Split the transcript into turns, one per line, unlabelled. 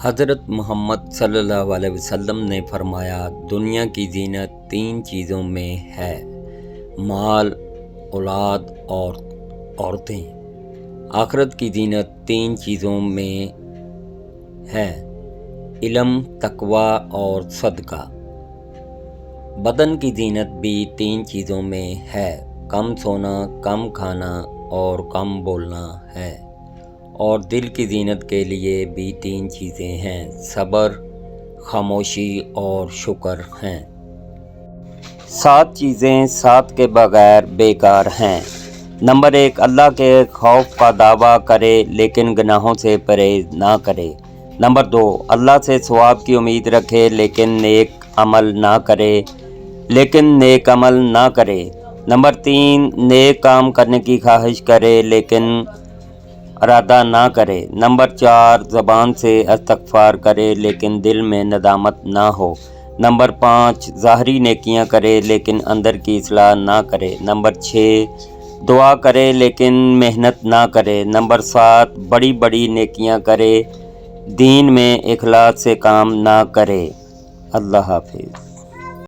حضرت محمد صلی اللہ علیہ وسلم نے فرمایا، دنیا کی زینت 3 چیزوں میں ہے: مال، اولاد اور عورتیں۔ آخرت کی زینت 3 چیزوں میں ہے: علم، تقوی اور صدقہ۔ بدن کی زینت بھی 3 چیزوں میں ہے: کم سونا، کم کھانا اور کم بولنا ہے۔ اور دل کی زینت کے لیے بھی 3 چیزیں ہیں: صبر، خاموشی اور شکر ہیں۔ 7 چیزیں 7 کے بغیر بیکار ہیں۔ نمبر 1، اللہ کے خوف کا دعویٰ کرے لیکن گناہوں سے پرہیز نہ کرے۔ نمبر 2، اللہ سے ثواب کی امید رکھے لیکن نیک عمل نہ کرے۔ نمبر 3، نیک کام کرنے کی خواہش کرے لیکن ارادہ نہ کرے۔ نمبر 4، زبان سے استغفار کرے لیکن دل میں ندامت نہ ہو۔ نمبر 5، ظاہری نیکیاں کرے لیکن اندر کی اصلاح نہ کرے۔ نمبر 6، دعا کرے لیکن محنت نہ کرے۔ نمبر 7، بڑی بڑی نیکیاں کرے، دین میں اخلاص سے کام نہ کرے۔ اللہ حافظ۔